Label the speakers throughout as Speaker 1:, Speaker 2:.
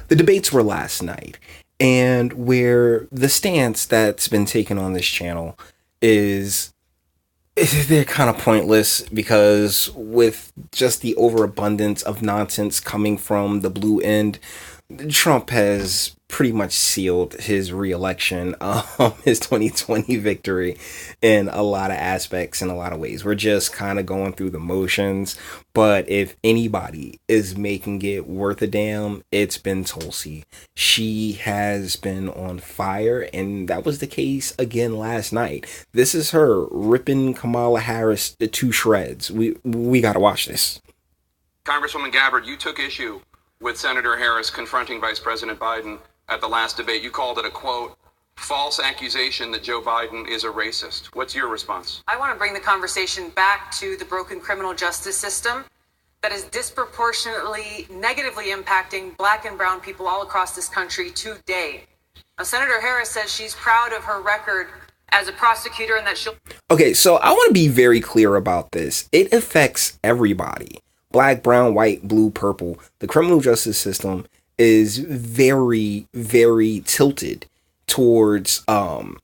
Speaker 1: The debates were last night, and where the stance that's been taken on this channel is they're kind of pointless because with just the overabundance of nonsense coming from the blue end, Trump has pretty much sealed his re-election, his 2020 victory in a lot of aspects, in a lot of ways. We're just kind of going through the motions, but if anybody is making it worth a damn, it's been Tulsi. She has been on fire, and that was the case again last night. This is her ripping Kamala Harris to shreds. We gotta watch this.
Speaker 2: Congresswoman Gabbard, you took issue with Senator Harris confronting Vice President Biden at the last debate. You called it a, quote, false accusation that Joe Biden is a racist. What's your response?
Speaker 3: I want to bring the conversation back to the broken criminal justice system that is disproportionately negatively impacting Black and brown people all across this country today. Now, Senator Harris says she's proud of her record as a prosecutor and that she'll...
Speaker 1: Okay, so I want to be very clear about this. It affects everybody. Black, brown, white, blue, purple. The criminal justice system is very, very tilted towards in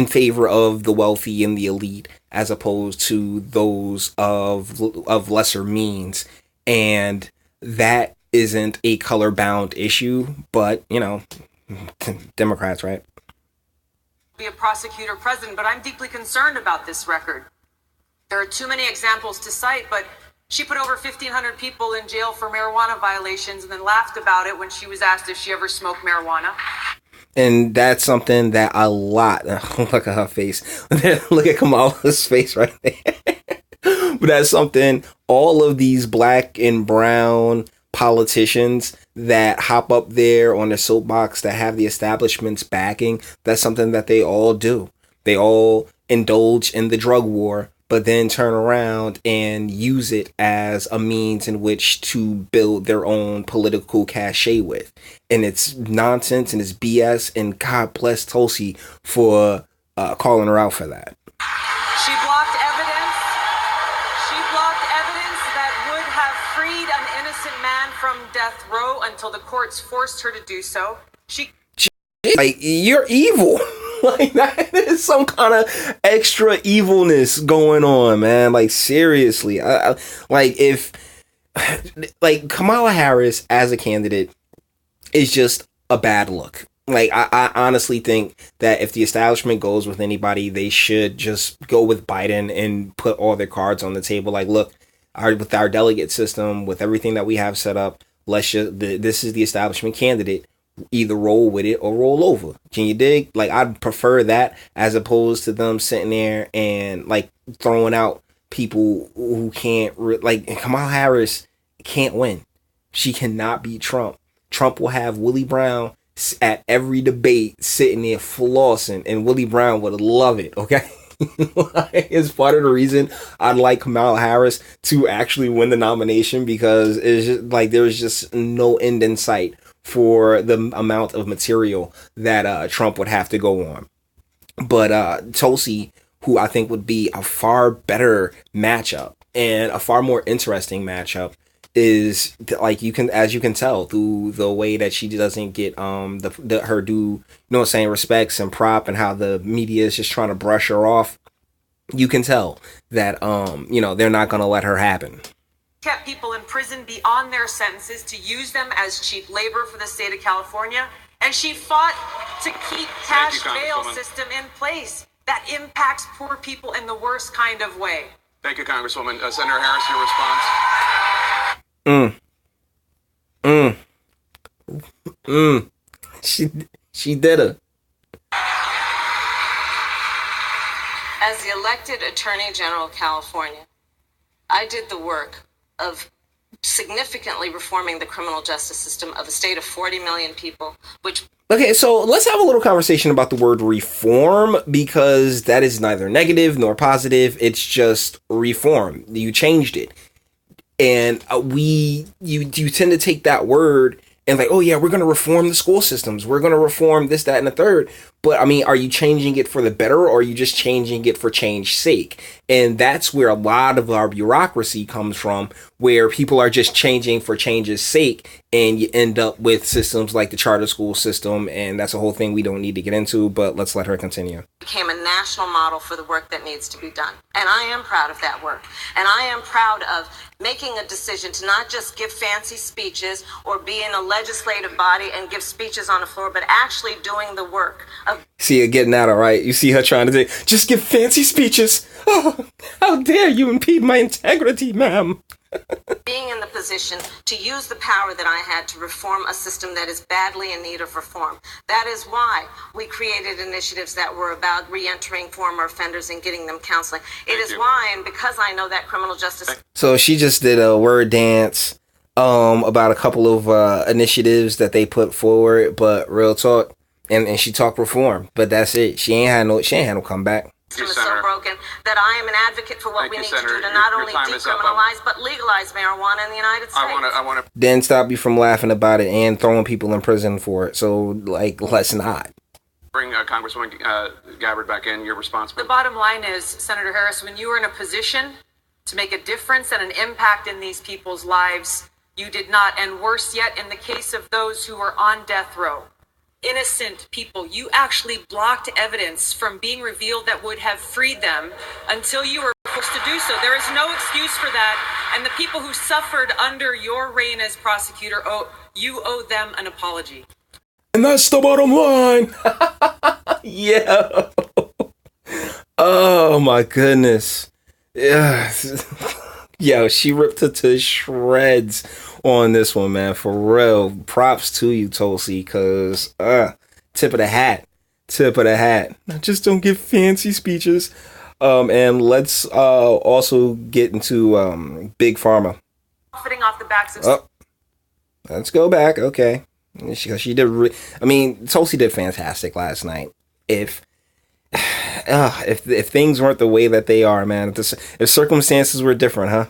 Speaker 1: favor of the wealthy and the elite, as opposed to those of lesser means. And that isn't a color bound issue, but Democrats, right?
Speaker 3: Be a prosecutor president, but I'm deeply concerned about this record. There are too many examples to cite, but she put over 1,500 people in jail for marijuana violations and then laughed about it when she was asked if she ever smoked marijuana.
Speaker 1: And that's something that a lot, look at her face, look at Kamala's face right there. But that's something all of these black and brown politicians that hop up there on their soapbox that have the establishment's backing, that's something that they all do. They all indulge in the drug war, but then turn around and use it as a means in which to build their own political cachet with. And it's nonsense and it's BS, and God bless Tulsi for calling her out for that.
Speaker 3: She blocked evidence. She blocked evidence that would have freed an innocent man from death row until the courts forced her to do so.
Speaker 1: Like, you're evil. Like, that is some kind of extra evilness going on, man. Like, seriously. If Kamala Harris as a candidate is just a bad look. Like, I honestly think that if the establishment goes with anybody, they should just go with Biden and put all their cards on the table. Like, look, with our delegate system, with everything that we have set up, this is the establishment candidate. Either roll with it or roll over. Can you dig? Like, I'd prefer that as opposed to them sitting there and like throwing out people who can't like Kamala Harris can't win. She cannot beat Trump. Trump will have Willie Brown at every debate sitting there flossing, and Willie Brown would love it. Okay. It's part of the reason I'd like Kamala Harris to actually win the nomination, because it's just like there's just no end in sight for the amount of material that Trump would have to go on. But Tulsi, who I think would be a far better matchup and a far more interesting matchup, is like as you can tell through the way that she doesn't get her due, respects and prop, and how the media is just trying to brush her off. You can tell that they're not going to let her happen.
Speaker 3: Kept people in prison beyond their sentences to use them as cheap labor for the state of California, and she fought to keep cash bail system in place that impacts poor people in the worst kind of way.
Speaker 2: Thank you, Congresswoman. Senator Harris, your response?
Speaker 1: She did it.
Speaker 4: As the elected Attorney General of California, I did the work of significantly reforming the criminal justice system of a state of 40 million people, which...
Speaker 1: Okay, so let's have a little conversation about the word reform, because that is neither negative nor positive. It's just reform. You changed it. And you tend to take that word and like, oh yeah, we're going to reform the school systems. We're going to reform this, that, and the third. But I mean, are you changing it for the better, or are you just changing it for change's sake? And that's where a lot of our bureaucracy comes from, where people are just changing for change's sake, and you end up with systems like the charter school system, and that's a whole thing we don't need to get into, but let's let her continue.
Speaker 4: Became a national model for the work that needs to be done. And I am proud of that work. And I am proud of making a decision to not just give fancy speeches or be in a legislative body and give speeches on the floor, but actually doing the work of...
Speaker 1: See her getting at her, right? You see her trying to say, just give fancy speeches. Oh, how dare you impede my integrity, ma'am.
Speaker 4: being in the position to use the power that I had to reform a system that is badly in need of reform. That is why we created initiatives that were about re-entering former offenders and getting them counseling. It is why, and because I know that criminal justice...
Speaker 1: So she just did a word dance about a couple of initiatives that they put forward, but real talk, and she talked reform, but that's it. She ain't had no comeback.
Speaker 4: System is so broken that I am an advocate for what we need to do to not only decriminalize but legalize marijuana in the United States.
Speaker 2: I want to
Speaker 1: Didn't stop you from laughing about it and throwing people in prison for it. So, like, let's not.
Speaker 2: bring Congresswoman Gabbard back in. Your response.
Speaker 3: The bottom line is, Senator Harris, when you were in a position to make a difference and an impact in these people's lives, you did not. And worse yet, in the case of those who were on death row, innocent people, you actually blocked evidence from being revealed that would have freed them until you were forced to do so. There is no excuse for that. And the people who suffered under your reign as prosecutor, you owe them an apology.
Speaker 1: And that's the bottom line. Yeah. Oh my goodness. Yeah. Yo, she ripped her to shreds on this one, man. For real. Props to you, Tulsi, because tip of the hat. Just don't give fancy speeches. And let's also get into Big Pharma.
Speaker 3: Profiting off the backs of...
Speaker 1: Let's go back. Okay. She did. Tulsi did fantastic last night. If things weren't the way that they are, man, if circumstances were different, huh?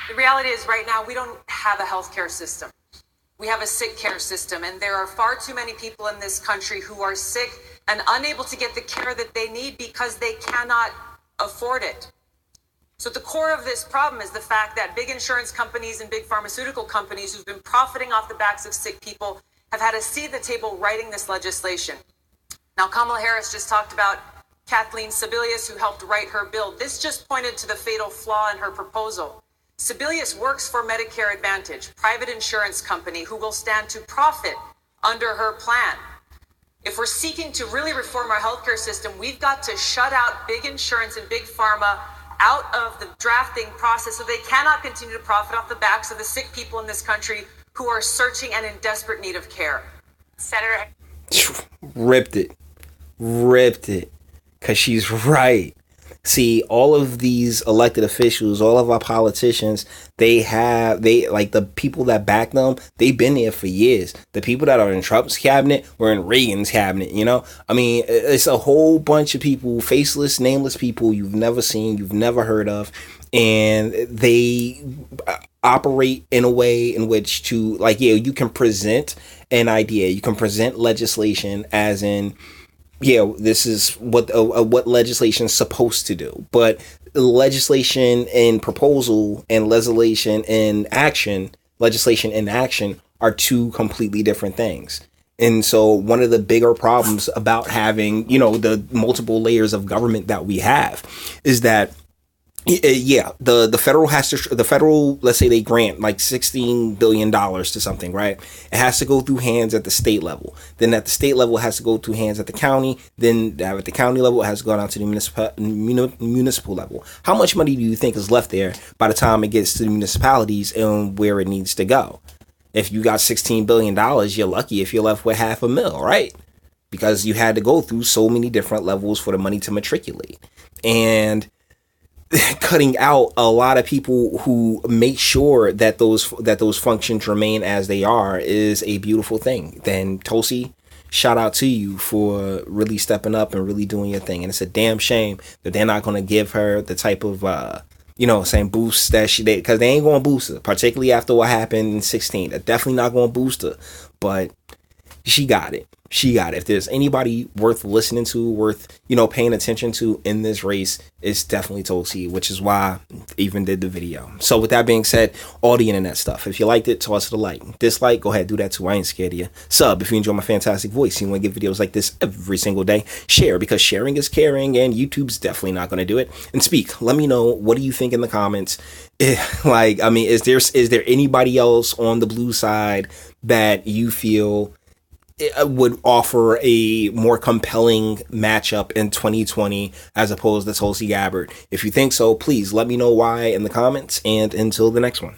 Speaker 3: The reality is, right now, we don't have a healthcare system. We have a sick care system, and there are far too many people in this country who are sick and unable to get the care that they need because they cannot afford it. So at the core of this problem is the fact that big insurance companies and big pharmaceutical companies who've been profiting off the backs of sick people have had a seat at the table writing this legislation. Now, Kamala Harris just talked about Kathleen Sebelius, who helped write her bill. This just pointed to the fatal flaw in her proposal. Sebelius works for Medicare Advantage, private insurance company who will stand to profit under her plan. If we're seeking to really reform our healthcare system, we've got to shut out big insurance and big pharma out of the drafting process so they cannot continue to profit off the backs of the sick people in this country who are searching and in desperate need of care. Senator...
Speaker 1: Ripped it. Because she's right. See, all of these elected officials, all of our politicians, the people that back them, they've been there for years. The people that are in Trump's cabinet were in Reagan's cabinet, you know? I mean, it's a whole bunch of people, faceless, nameless people you've never seen, you've never heard of. And they operate in a way in which you can present an idea, you can present legislation as in, this is what legislation is supposed to do. But legislation and proposal and legislation and action are two completely different things. And so one of the bigger problems about having, the multiple layers of government that we have is that the federal, let's say they grant like $16 billion to something, right? It has to go through hands at the state level. Then at the state level, it has to go through hands at the county. Then at the county level, it has to go down to the municipal level. How much money do you think is left there by the time it gets to the municipalities and where it needs to go? If you got $16 billion, you're lucky if you're left with $500,000, right? Because you had to go through so many different levels for the money to matriculate. And cutting out a lot of people who make sure that those functions remain as they are is a beautiful thing. Then Tulsi, shout out to you for really stepping up and really doing your thing. And it's a damn shame that they're not going to give her the type of boost that she did, because they ain't going to boost her, particularly after what happened in 2016. They're definitely not going to boost her. But she got it. She got it. If there's anybody worth listening to, worth, paying attention to in this race, it's definitely Tulsi, which is why I even did the video. So with that being said, all the internet stuff. If you liked it, toss it a like. Dislike, go ahead, do that too. I ain't scared of you. Sub if you enjoy my fantastic voice. You want to get videos like this every single day. Share, because sharing is caring, and YouTube's definitely not going to do it. And speak. Let me know, what do you think in the comments? Is there anybody else on the blue side that you feel would offer a more compelling matchup in 2020 as opposed to Tulsi Gabbard? If you think so, please let me know why in the comments, and until the next one.